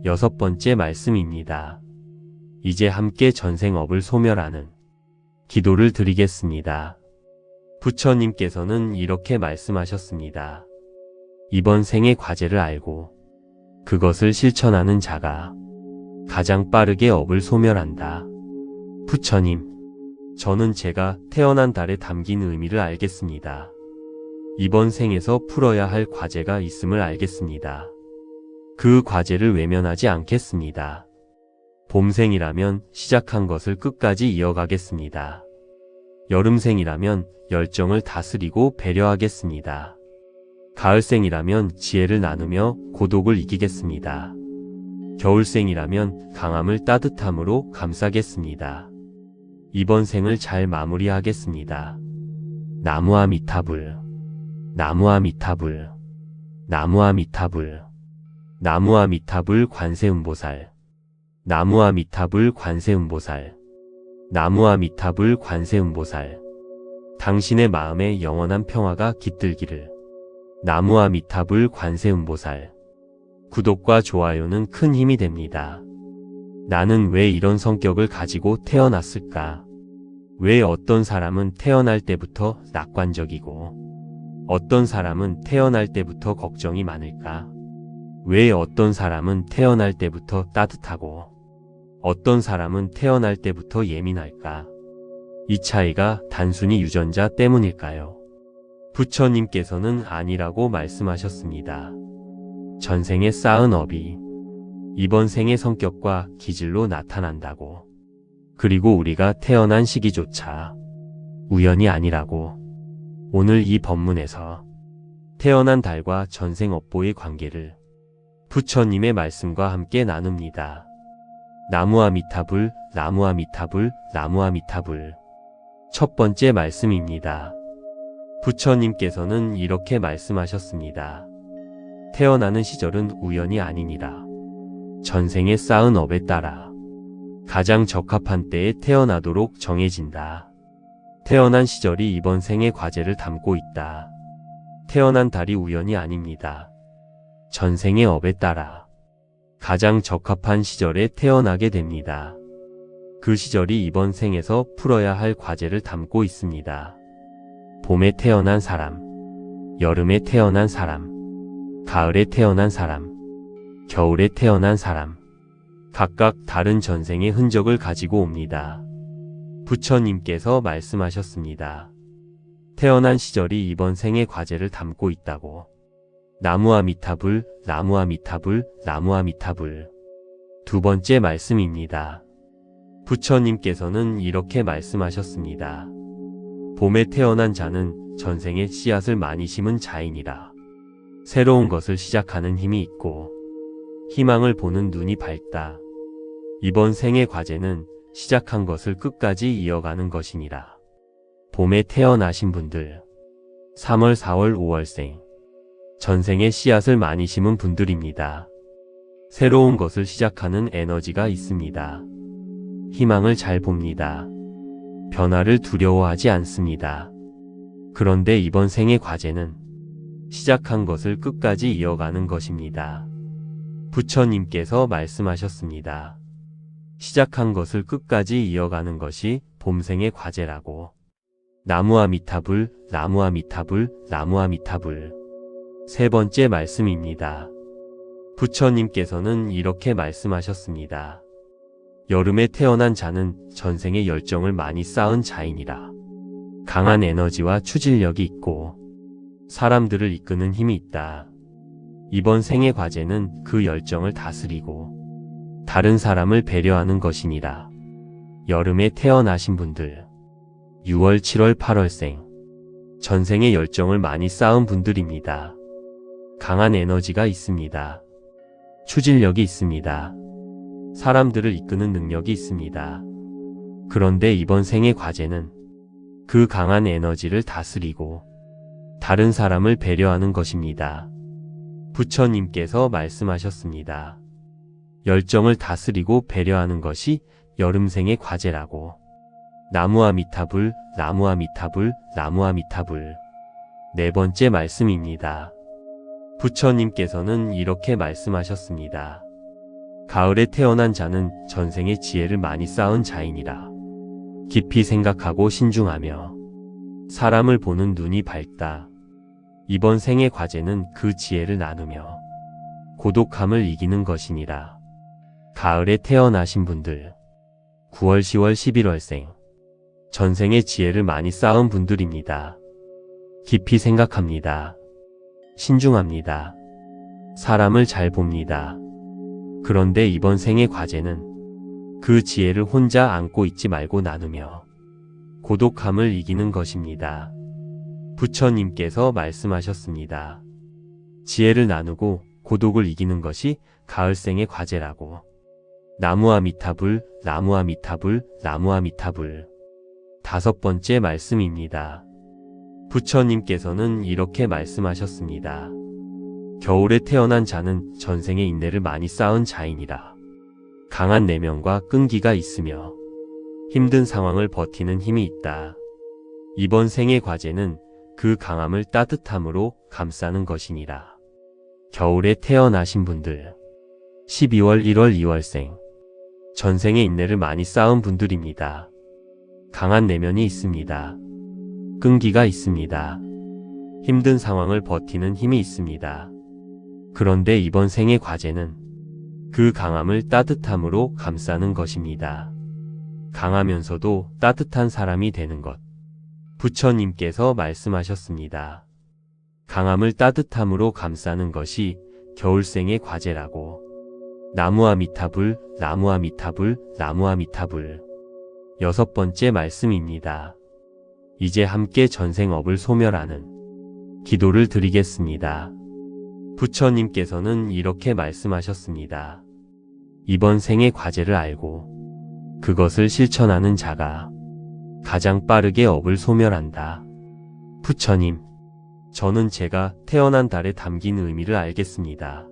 여섯 번째 말씀입니다. 이제 함께 전생업을 소멸하는 기도를 드리겠습니다. 부처님께서는 이렇게 말씀하셨습니다. 이번 생의 과제를 알고 그것을 실천하는 자가 가장 빠르게 업을 소멸한다. 부처님, 저는 제가 태어난 달에 담긴 의미를 알겠습니다. 이번 생에서 풀어야 할 과제가 있음을 알겠습니다. 그 과제를 외면하지 않겠습니다. 봄생이라면 시작한 것을 끝까지 이어가겠습니다. 여름생이라면 열정을 다스리고 배려하겠습니다. 가을생이라면 지혜를 나누며 고독을 이기겠습니다. 겨울생이라면 강함을 따뜻함으로 감싸겠습니다. 이번 생을 잘 마무리하겠습니다. 나무아미타불, 나무아미타불, 나무아미타불, 나무아미타불 관세음보살, 나무아미타불 관세음보살, 나무아미타불 관세음보살. 당신의 마음에 영원한 평화가 깃들기를. 나무아미타불 관세음보살. 구독과 좋아요는 큰 힘이 됩니다. 나는 왜 이런 성격을 가지고 태어났을까? 왜 어떤 사람은 태어날 때부터 낙관적이고 어떤 사람은 태어날 때부터 걱정이 많을까? 왜 어떤 사람은 태어날 때부터 따뜻하고 어떤 사람은 태어날 때부터 예민할까? 이 차이가 단순히 유전자 때문일까요? 부처님께서는 아니라고 말씀하셨습니다. 전생에 쌓은 업이 이번 생의 성격과 기질로 나타난다고. 그리고 우리가 태어난 시기조차 우연이 아니라고. 오늘 이 법문에서 태어난 달과 전생 업보의 관계를 부처님의 말씀과 함께 나눕니다. 나무아미타불, 나무아미타불, 나무아미타불. 첫 번째 말씀입니다. 부처님께서는 이렇게 말씀하셨습니다. 태어나는 시절은 우연이 아니니라. 전생에 쌓은 업에 따라 가장 적합한 때에 태어나도록 정해진다. 태어난 시절이 이번 생의 과제를 담고 있다. 태어난 달이 우연이 아닙니다. 전생의 업에 따라 가장 적합한 시절에 태어나게 됩니다. 그 시절이 이번 생에서 풀어야 할 과제를 담고 있습니다. 봄에 태어난 사람, 여름에 태어난 사람, 가을에 태어난 사람, 겨울에 태어난 사람, 각각 다른 전생의 흔적을 가지고 옵니다. 부처님께서 말씀하셨습니다. 태어난 시절이 이번 생의 과제를 담고 있다고. 나무아미타불, 나무아미타불, 나무아미타불. 두 번째 말씀입니다. 부처님께서는 이렇게 말씀하셨습니다. 봄에 태어난 자는 전생에 씨앗을 많이 심은 자이니라. 새로운 것을 시작하는 힘이 있고 희망을 보는 눈이 밝다. 이번 생의 과제는 시작한 것을 끝까지 이어가는 것이니라. 봄에 태어나신 분들, 3월, 4월, 5월생, 전생에 씨앗을 많이 심은 분들입니다. 새로운 것을 시작하는 에너지가 있습니다. 희망을 잘 봅니다. 변화를 두려워하지 않습니다. 그런데 이번 생의 과제는 시작한 것을 끝까지 이어가는 것입니다. 부처님께서 말씀하셨습니다. 시작한 것을 끝까지 이어가는 것이 봄생의 과제라고. 나무아미타불, 나무아미타불, 나무아미타불. 세 번째 말씀입니다. 부처님께서는 이렇게 말씀하셨습니다. 여름에 태어난 자는 전생의 열정을 많이 쌓은 자이니라. 강한 에너지와 추진력이 있고 사람들을 이끄는 힘이 있다. 이번 생의 과제는 그 열정을 다스리고 다른 사람을 배려하는 것이니라. 여름에 태어나신 분들, 6월, 7월, 8월생, 전생의 열정을 많이 쌓은 분들입니다. 강한 에너지가 있습니다. 추진력이 있습니다. 사람들을 이끄는 능력이 있습니다. 그런데 이번 생의 과제는 그 강한 에너지를 다스리고 다른 사람을 배려하는 것입니다. 부처님께서 말씀하셨습니다. 열정을 다스리고 배려하는 것이 여름생의 과제라고. 나무아미타불, 나무아미타불, 나무아미타불. 네 번째 말씀입니다. 부처님께서는 이렇게 말씀하셨습니다. 가을에 태어난 자는 전생의 지혜를 많이 쌓은 자이니라. 깊이 생각하고 신중하며 사람을 보는 눈이 밝다. 이번 생의 과제는 그 지혜를 나누며 고독함을 이기는 것이니라. 가을에 태어나신 분들, 9월, 10월, 11월생, 전생의 지혜를 많이 쌓은 분들입니다. 깊이 생각합니다. 신중합니다. 사람을 잘 봅니다. 그런데 이번 생의 과제는 그 지혜를 혼자 안고 있지 말고 나누며 고독함을 이기는 것입니다. 부처님께서 말씀하셨습니다. 지혜를 나누고 고독을 이기는 것이 가을생의 과제라고. 나무아미타불, 나무아미타불, 나무아미타불. 다섯 번째 말씀입니다. 부처님께서는 이렇게 말씀하셨습니다. 겨울에 태어난 자는 전생의 인내를 많이 쌓은 자이니라. 강한 내면과 끈기가 있으며 힘든 상황을 버티는 힘이 있다. 이번 생의 과제는 그 강함을 따뜻함으로 감싸는 것이니라. 겨울에 태어나신 분들, 12월, 1월, 2월생, 전생의 인내를 많이 쌓은 분들입니다. 강한 내면이 있습니다. 끈기가 있습니다. 힘든 상황을 버티는 힘이 있습니다. 그런데 이번 생의 과제는 그 강함을 따뜻함으로 감싸는 것입니다. 강하면서도 따뜻한 사람이 되는 것. 부처님께서 말씀하셨습니다. 강함을 따뜻함으로 감싸는 것이 겨울생의 과제라고. 나무아미타불, 나무아미타불, 나무아미타불. 여섯 번째 말씀입니다. 이제 함께 전생업을 소멸하는 기도를 드리겠습니다. 부처님께서는 이렇게 말씀하셨습니다. 이번 생의 과제를 알고 그것을 실천하는 자가 가장 빠르게 업을 소멸한다. 부처님, 저는 제가 태어난 달에 담긴 의미를 알겠습니다.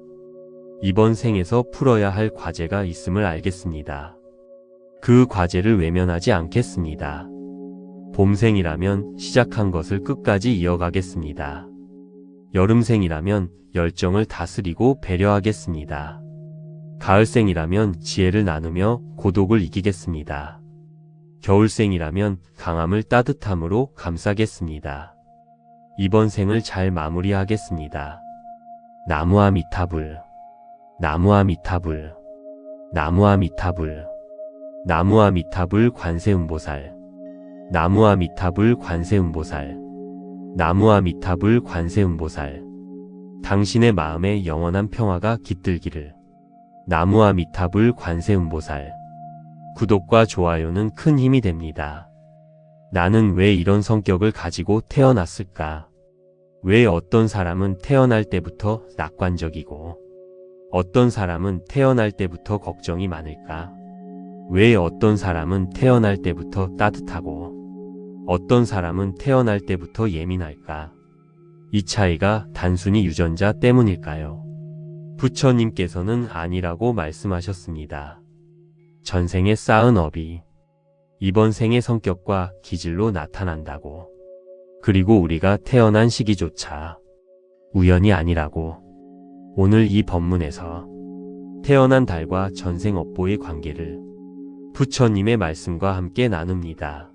이번 생에서 풀어야 할 과제가 있음을 알겠습니다. 그 과제를 외면하지 않겠습니다. 봄생이라면 시작한 것을 끝까지 이어가겠습니다. 여름생이라면 열정을 다스리고 배려하겠습니다. 가을생이라면 지혜를 나누며 고독을 이기겠습니다. 겨울생이라면 강함을 따뜻함으로 감싸겠습니다. 이번 생을 잘 마무리하겠습니다. 나무아미타불, 나무아미타불, 나무아미타불, 나무아미타불 관세음보살, 나무아미타불 관세음보살, 나무아미타불 관세음보살. 당신의 마음에 영원한 평화가 깃들기를. 나무아미타불 관세음보살. 구독과 좋아요는 큰 힘이 됩니다. 나는 왜 이런 성격을 가지고 태어났을까? 왜 어떤 사람은 태어날 때부터 낙관적이고 어떤 사람은 태어날 때부터 걱정이 많을까? 왜 어떤 사람은 태어날 때부터 따뜻하고 어떤 사람은 태어날 때부터 예민할까? 이 차이가 단순히 유전자 때문일까요? 부처님께서는 아니라고 말씀하셨습니다. 전생에 쌓은 업이 이번 생의 성격과 기질로 나타난다고. 그리고 우리가 태어난 시기조차 우연이 아니라고. 오늘 이 법문에서 태어난 달과 전생 업보의 관계를 부처님의 말씀과 함께 나눕니다.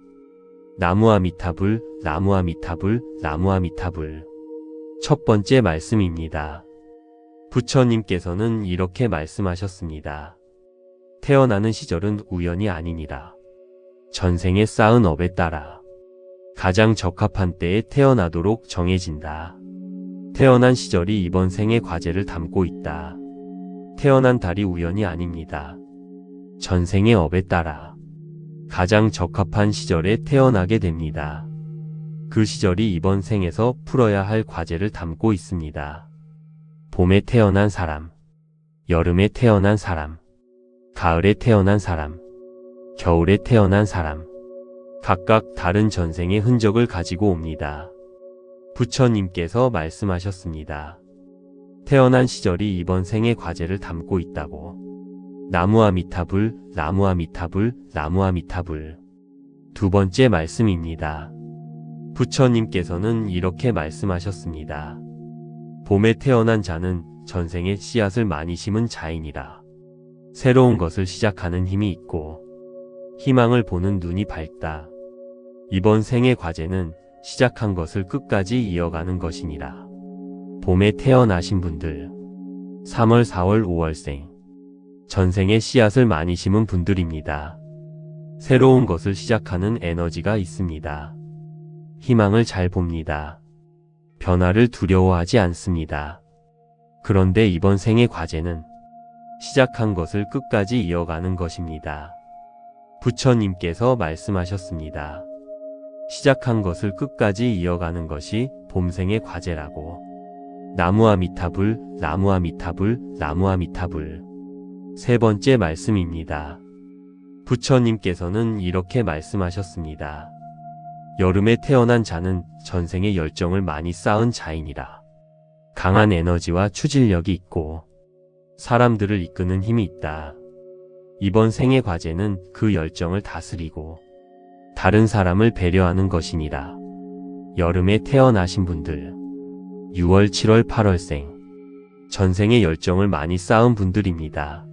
나무아미타불, 나무아미타불, 나무아미타불. 첫 번째 말씀입니다. 부처님께서는 이렇게 말씀하셨습니다. 태어나는 시절은 우연이 아니니라. 전생에 쌓은 업에 따라 가장 적합한 때에 태어나도록 정해진다. 태어난 시절이 이번 생의 과제를 담고 있다. 태어난 달이 우연이 아닙니다. 전생의 업에 따라 가장 적합한 시절에 태어나게 됩니다. 그 시절이 이번 생에서 풀어야 할 과제를 담고 있습니다. 봄에 태어난 사람, 여름에 태어난 사람, 가을에 태어난 사람, 겨울에 태어난 사람, 각각 다른 전생의 흔적을 가지고 옵니다. 부처님께서 말씀하셨습니다. 태어난 시절이 이번 생의 과제를 담고 있다고. 나무아미타불, 나무아미타불, 나무아미타불. 두 번째 말씀입니다. 부처님께서는 이렇게 말씀하셨습니다. 봄에 태어난 자는 전생에 씨앗을 많이 심은 자이니라. 새로운 것을 시작하는 힘이 있고 희망을 보는 눈이 밝다. 이번 생의 과제는 시작한 것을 끝까지 이어가는 것이니라. 봄에 태어나신 분들, 3월, 4월, 5월생, 전생에 씨앗을 많이 심은 분들입니다. 새로운 것을 시작하는 에너지가 있습니다. 희망을 잘 봅니다. 변화를 두려워하지 않습니다. 그런데 이번 생의 과제는 시작한 것을 끝까지 이어가는 것입니다. 부처님께서 말씀하셨습니다. 시작한 것을 끝까지 이어가는 것이 봄생의 과제라고. 나무아미타불, 나무아미타불, 나무아미타불. 세 번째 말씀입니다. 부처님께서는 이렇게 말씀하셨습니다. 여름에 태어난 자는 전생의 열정을 많이 쌓은 자이니라. 강한 에너지와 추진력이 있고 사람들을 이끄는 힘이 있다. 이번 생의 과제는 그 열정을 다스리고 다른 사람을 배려하는 것이니라. 여름에 태어나신 분들, 6월, 7월, 8월생, 전생의 열정을 많이 쌓은 분들입니다.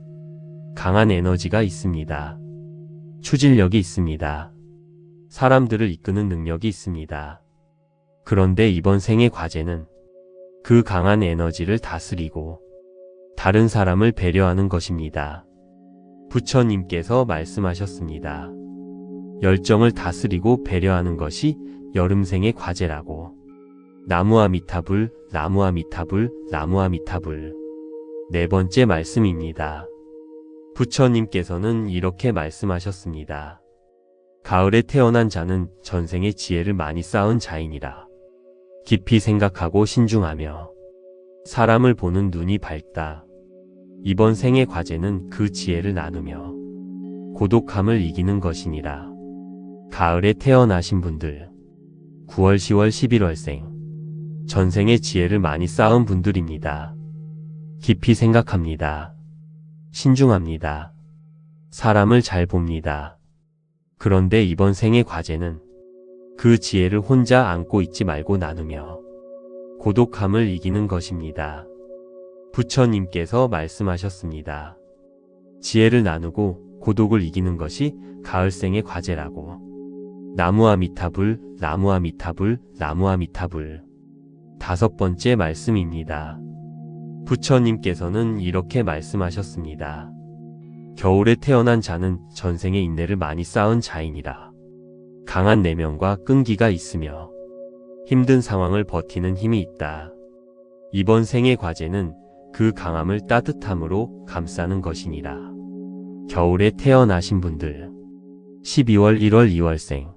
강한 에너지가 있습니다. 추진력이 있습니다. 사람들을 이끄는 능력이 있습니다. 그런데 이번 생의 과제는 그 강한 에너지를 다스리고 다른 사람을 배려하는 것입니다. 부처님께서 말씀하셨습니다. 열정을 다스리고 배려하는 것이 여름생의 과제라고. 나무아미타불, 나무아미타불, 나무아미타불. 네 번째 말씀입니다. 부처님께서는 이렇게 말씀하셨습니다. 가을에 태어난 자는 전생의 지혜를 많이 쌓은 자이니라. 깊이 생각하고 신중하며 사람을 보는 눈이 밝다. 이번 생의 과제는 그 지혜를 나누며 고독함을 이기는 것이니라. 가을에 태어나신 분들, 9월, 10월, 11월생, 전생에 지혜를 많이 쌓은 분들입니다. 깊이 생각합니다. 신중합니다. 사람을 잘 봅니다. 그런데 이번 생의 과제는 그 지혜를 혼자 안고 있지 말고 나누며 고독함을 이기는 것입니다. 부처님께서 말씀하셨습니다. 지혜를 나누고 고독을 이기는 것이 가을생의 과제라고. 나무아미타불, 나무아미타불, 나무아미타불. 5번째 말씀입니다. 부처님께서는 이렇게 말씀하셨습니다. 겨울에 태어난 자는 전생의 인내를 많이 쌓은 자이니라. 강한 내면과 끈기가 있으며 힘든 상황을 버티는 힘이 있다. 이번 생의 과제는 그 강함을 따뜻함으로 감싸는 것이니라. 겨울에 태어나신 분들, 12월, 1월, 2월생,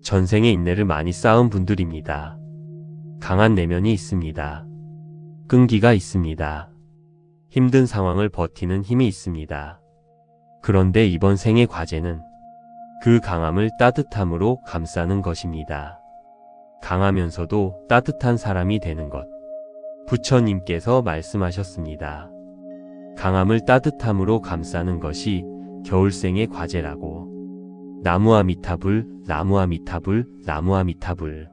전생의 인내를 많이 쌓은 분들입니다. 강한 내면이 있습니다. 끈기가 있습니다. 힘든 상황을 버티는 힘이 있습니다. 그런데 이번 생의 과제는 그 강함을 따뜻함으로 감싸는 것입니다. 강하면서도 따뜻한 사람이 되는 것. 부처님께서 말씀하셨습니다. 강함을 따뜻함으로 감싸는 것이 겨울생의 과제라고. 나무아미타불, 나무아미타불, 나무아미타불.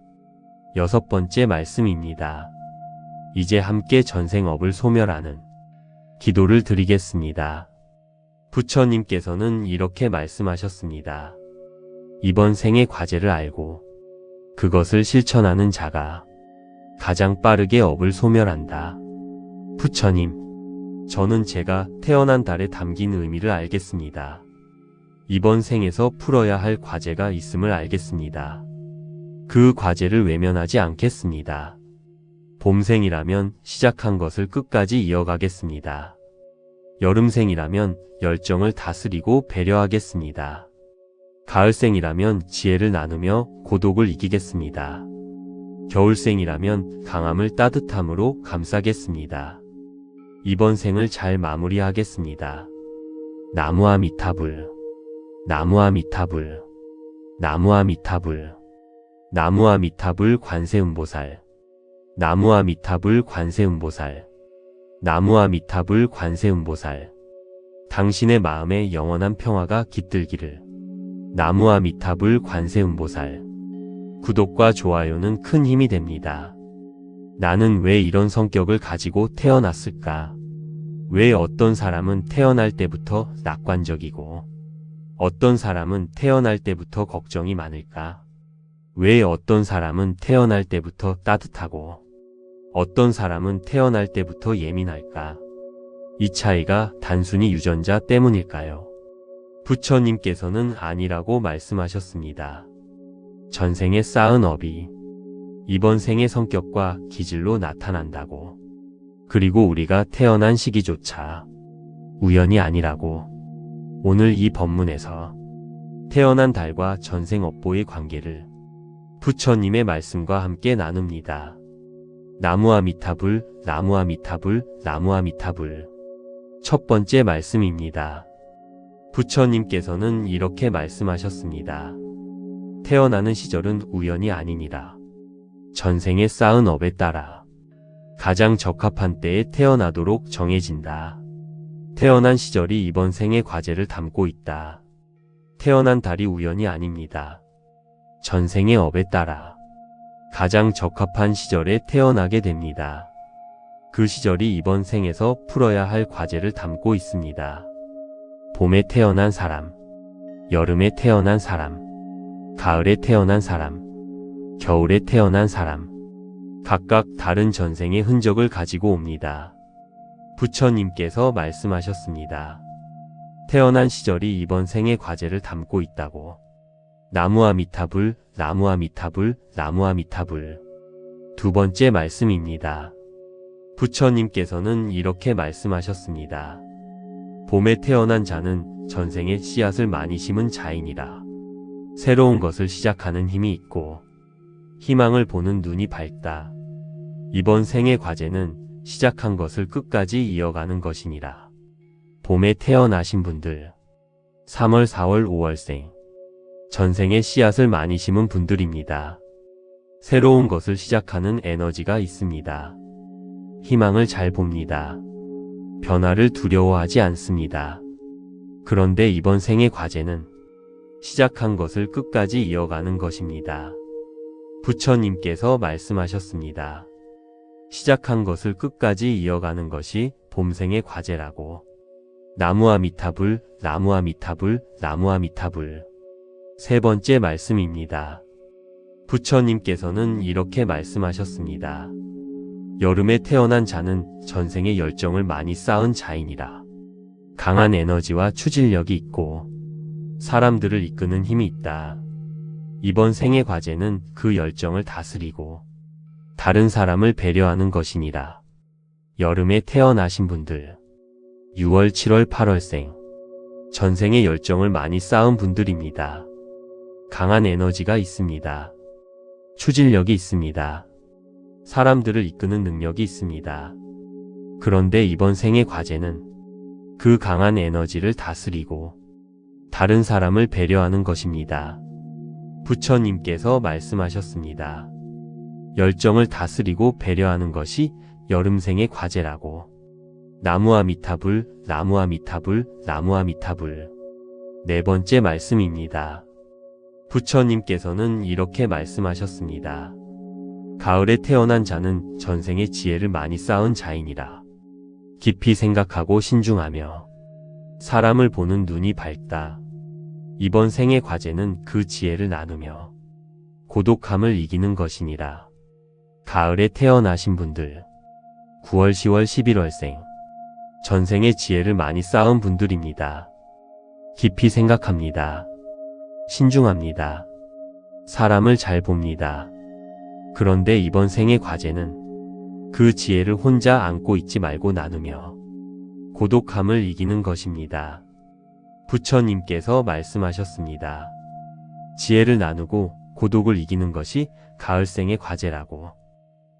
6번째 말씀입니다. 이제 함께 전생업을 소멸하는 기도를 드리겠습니다. 부처님께서는 이렇게 말씀하셨습니다. 이번 생의 과제를 알고 그것을 실천하는 자가 가장 빠르게 업을 소멸한다. 부처님, 저는 제가 태어난 달에 담긴 의미를 알겠습니다. 이번 생에서 풀어야 할 과제가 있음을 알겠습니다. 그 과제를 외면하지 않겠습니다. 봄생이라면 시작한 것을 끝까지 이어가겠습니다. 여름생이라면 열정을 다스리고 배려하겠습니다. 가을생이라면 지혜를 나누며 고독을 이기겠습니다. 겨울생이라면 강함을 따뜻함으로 감싸겠습니다. 이번 생을 잘 마무리하겠습니다. 나무아미타불, 나무아미타불, 나무아미타불, 나무아미타불 관세음보살, 나무아미타불 관세음보살, 나무아미타불 관세음보살. 당신의 마음에 영원한 평화가 깃들기를. 나무아미타불 관세음보살. 구독과 좋아요는 큰 힘이 됩니다. 나는 왜 이런 성격을 가지고 태어났을까? 왜 어떤 사람은 태어날 때부터 낙관적이고 어떤 사람은 태어날 때부터 걱정이 많을까? 왜 어떤 사람은 태어날 때부터 따뜻하고 어떤 사람은 태어날 때부터 예민할까? 이 차이가 단순히 유전자 때문일까요? 부처님께서는 아니라고 말씀하셨습니다. 전생에 쌓은 업이 이번 생의 성격과 기질로 나타난다고. 그리고 우리가 태어난 시기조차 우연이 아니라고. 오늘 이 법문에서 태어난 달과 전생 업보의 관계를 부처님의 말씀과 함께 나눕니다. 나무아미타불, 나무아미타불, 나무아미타불. 첫 번째 말씀입니다. 부처님께서는 이렇게 말씀하셨습니다. 태어나는 시절은 우연이 아니니라. 전생에 쌓은 업에 따라 가장 적합한 때에 태어나도록 정해진다. 태어난 시절이 이번 생의 과제를 담고 있다. 태어난 달이 우연이 아닙니다. 전생의 업에 따라 가장 적합한 시절에 태어나게 됩니다. 그 시절이 이번 생에서 풀어야 할 과제를 담고 있습니다. 봄에 태어난 사람, 여름에 태어난 사람, 가을에 태어난 사람, 겨울에 태어난 사람, 각각 다른 전생의 흔적을 가지고 옵니다. 부처님께서 말씀하셨습니다. 태어난 시절이 이번 생의 과제를 담고 있다고. 나무아미타불, 나무아미타불, 나무아미타불. 두 번째 말씀입니다. 부처님께서는 이렇게 말씀하셨습니다. 봄에 태어난 자는 전생에 씨앗을 많이 심은 자이니라. 새로운 것을 시작하는 힘이 있고 희망을 보는 눈이 밝다. 이번 생의 과제는 시작한 것을 끝까지 이어가는 것이니라. 봄에 태어나신 분들, 3월, 4월, 5월생, 전생에 씨앗을 많이 심은 분들입니다. 새로운 것을 시작하는 에너지가 있습니다. 희망을 잘 봅니다. 변화를 두려워하지 않습니다. 그런데 이번 생의 과제는 시작한 것을 끝까지 이어가는 것입니다. 부처님께서 말씀하셨습니다. 시작한 것을 끝까지 이어가는 것이 봄생의 과제라고. 나무아미타불, 나무아미타불, 나무아미타불. 세 번째 말씀입니다. 부처님께서는 이렇게 말씀하셨습니다. 여름에 태어난 자는 전생의 열정을 많이 쌓은 자이니라. 강한 에너지와 추진력이 있고 사람들을 이끄는 힘이 있다. 이번 생의 과제는 그 열정을 다스리고 다른 사람을 배려하는 것이니라. 여름에 태어나신 분들, 6월, 7월, 8월생, 전생의 열정을 많이 쌓은 분들입니다. 강한 에너지가 있습니다. 추진력이 있습니다. 사람들을 이끄는 능력이 있습니다. 그런데 이번 생의 과제는 그 강한 에너지를 다스리고 다른 사람을 배려하는 것입니다. 부처님께서 말씀하셨습니다. 열정을 다스리고 배려하는 것이 여름생의 과제라고. 나무아미타불, 나무아미타불, 나무아미타불. 네 번째 말씀입니다. 부처님께서는 이렇게 말씀하셨습니다. 가을에 태어난 자는 전생의 지혜를 많이 쌓은 자이니라. 깊이 생각하고 신중하며 사람을 보는 눈이 밝다. 이번 생의 과제는 그 지혜를 나누며 고독함을 이기는 것이니라. 가을에 태어나신 분들, 9월, 10월, 11월생, 전생의 지혜를 많이 쌓은 분들입니다. 깊이 생각합니다. 신중합니다. 사람을 잘 봅니다. 그런데 이번 생의 과제는 그 지혜를 혼자 안고 있지 말고 나누며 고독함을 이기는 것입니다. 부처님께서 말씀하셨습니다. 지혜를 나누고 고독을 이기는 것이 가을생의 과제라고.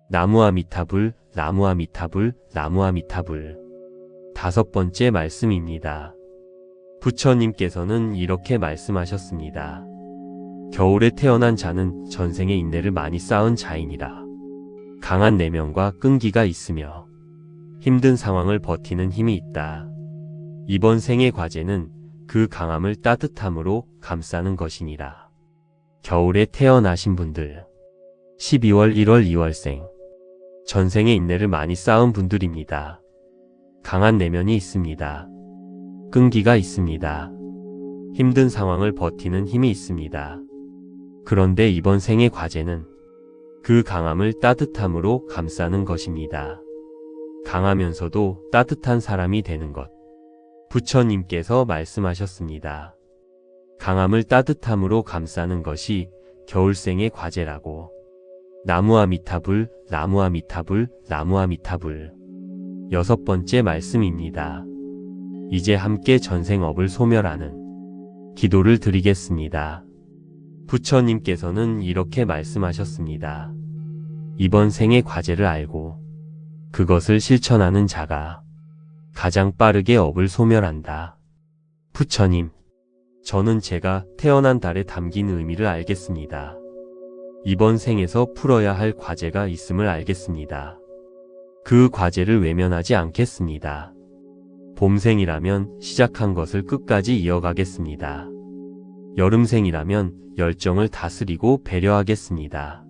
나무아미타불, 나무아미타불, 나무아미타불. 다섯 번째 말씀입니다. 부처님께서는 이렇게 말씀하셨습니다. 겨울에 태어난 자는 전생의 인내를 많이 쌓은 자이니라. 강한 내면과 끈기가 있으며 힘든 상황을 버티는 힘이 있다. 이번 생의 과제는 그 강함을 따뜻함으로 감싸는 것이니라. 겨울에 태어나신 분들, 12월, 1월, 2월생, 전생의 인내를 많이 쌓은 분들입니다. 강한 내면이 있습니다. 끈기가 있습니다. 힘든 상황을 버티는 힘이 있습니다. 그런데 이번 생의 과제는 그 강함을 따뜻함으로 감싸는 것입니다. 강하면서도 따뜻한 사람이 되는 것. 부처님께서 말씀하셨습니다. 강함을 따뜻함으로 감싸는 것이 겨울생의 과제라고. 나무아미타불, 나무아미타불, 나무아미타불. 여섯 번째 말씀입니다. 이제 함께 전생업을 소멸하는 기도를 드리겠습니다. 부처님께서는 이렇게 말씀하셨습니다. 이번 생의 과제를 알고 그것을 실천하는 자가 가장 빠르게 업을 소멸한다. 부처님, 저는 제가 태어난 달에 담긴 의미를 알겠습니다. 이번 생에서 풀어야 할 과제가 있음을 알겠습니다. 그 과제를 외면하지 않겠습니다. 봄생이라면 시작한 것을 끝까지 이어가겠습니다. 여름생이라면 열정을 다스리고 배려하겠습니다.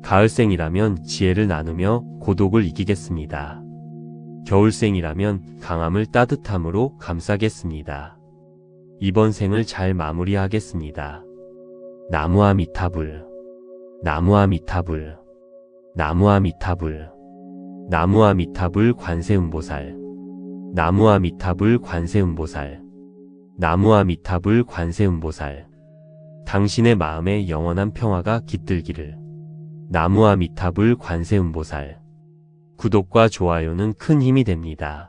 가을생이라면 지혜를 나누며 고독을 이기겠습니다. 겨울생이라면 강함을 따뜻함으로 감싸겠습니다. 이번 생을 잘 마무리하겠습니다. 나무아미타불, 나무아미타불, 나무아미타불, 나무아미타불 관세음보살, 나무아미타불 관세음보살, 나무아미타불 관세음보살. 당신의 마음에 영원한 평화가 깃들기를. 나무아미타불 관세음보살. 구독과 좋아요는 큰 힘이 됩니다.